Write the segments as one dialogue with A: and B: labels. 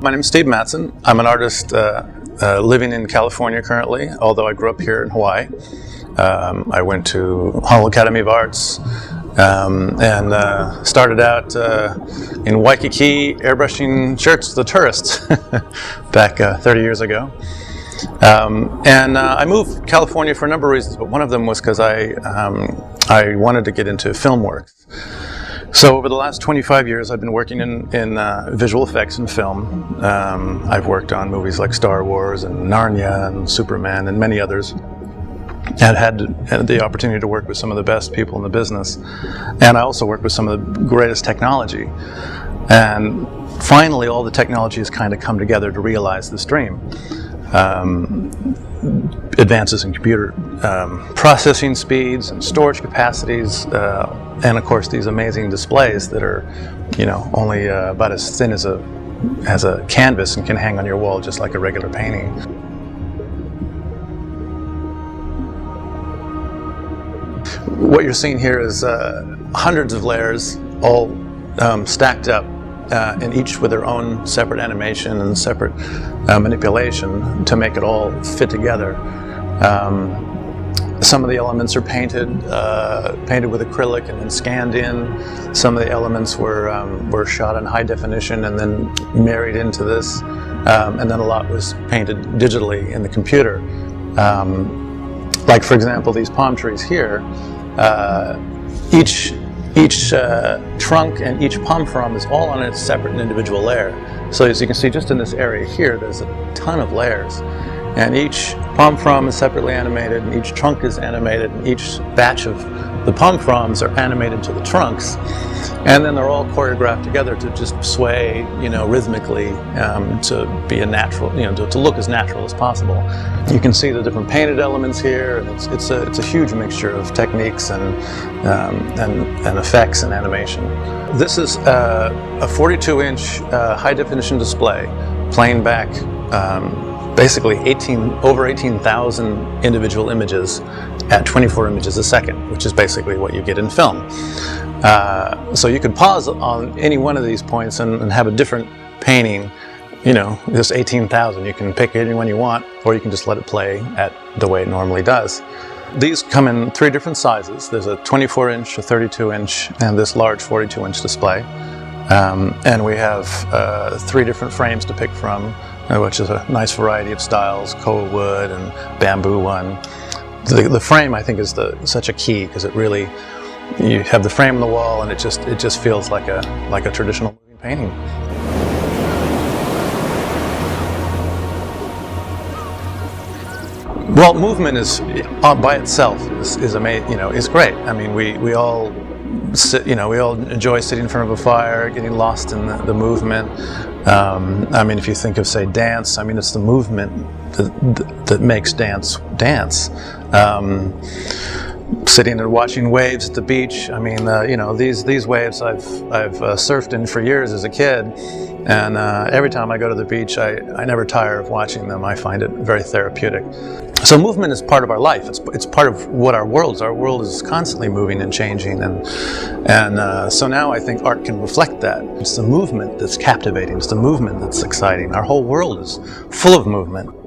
A: My name is Steve Matson. I'm an artist living in California currently, although I grew up here in Hawaii. I went to Honolulu Academy of Arts and started out in Waikiki airbrushing shirts to the tourists back 30 years ago. I moved to California for a number of reasons, but one of them was because I wanted to get into film work. So over the last 25 years, I've been working in visual effects and film. I've worked on movies like Star Wars and Narnia and Superman and many others, and had the opportunity to work with some of the best people in the business. And I also worked with some of the greatest technology. And finally, all the technology has kind of come together to realize this dream. Advances in computer processing speeds and storage capacities, and of course these amazing displays that are, only about as thin as a canvas and can hang on your wall just like a regular painting. What you're seeing here is hundreds of layers all stacked up, and each with their own separate animation and separate manipulation to make it all fit together. Some of the elements are painted with acrylic and then scanned in. Some of the elements were shot in high definition and then married into this, and then a lot was painted digitally in the computer. Like for example, these palm trees here, each trunk and each palm frond is all on its separate and individual layer. So as you can see, just in this area here, there's a ton of layers. And each palm frond is separately animated, and each trunk is animated, and each batch of the palm fronds are animated to the trunks. And then they're all choreographed together to just sway, rhythmically, to be a natural, to look as natural as possible. You can see the different painted elements here, and it's a huge mixture of techniques and effects and animation. This is a 42-inch high-definition display playing back basically over 18,000 individual images at 24 images a second, which is basically what you get in film. So you could pause on any one of these points and have a different painting. This 18,000, you can pick any one you want, or you can just let it play at the way it normally does. These come in 3 different sizes. There's a 24-inch, a 32-inch, and this large 42-inch display. And we have 3 different frames to pick from, which is a nice variety of styles, koa wood and bamboo one. The frame, I think, is such a key, because it really, you have the frame on the wall and it just feels like a traditional moving painting. Well, movement is by itself is amazing. Is great. I mean, we all sit. We all enjoy sitting in front of a fire, getting lost in the movement. I mean, if you think of, say, dance, I mean, it's the movement that makes dance. Sitting and watching waves at the beach. I mean, these waves I've surfed in for years as a kid, and every time I go to the beach, I never tire of watching them. I find it very therapeutic. So movement is part of our life. It's part of what our world is. Our world is constantly moving and changing, and so now I think art can reflect that. It's the movement that's captivating. It's the movement that's exciting. Our whole world is full of movement.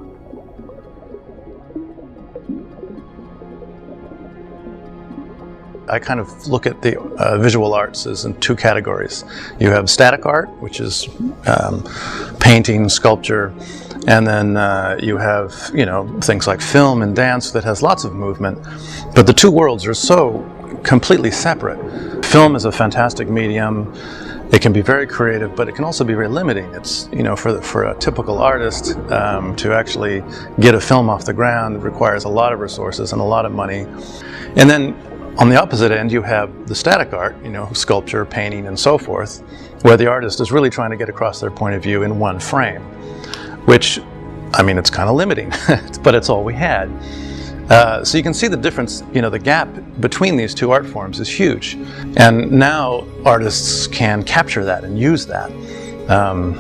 A: I kind of look at the visual arts as in 2 categories. You have static art, which is painting, sculpture, and then you have things like film and dance that has lots of movement. But the 2 worlds are so completely separate. Film is a fantastic medium. It can be very creative, but it can also be very limiting. It's for a typical artist to actually get a film off the ground, it requires a lot of resources and a lot of money. And then on the opposite end, you have the static art, sculpture, painting, and so forth, where the artist is really trying to get across their point of view in one frame, which, I mean, it's kind of limiting, but it's all we had. So you can see the difference, the gap between these 2 art forms is huge. And now artists can capture that and use that.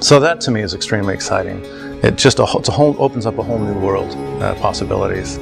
A: So that to me is extremely exciting. It just opens up a whole new world of possibilities.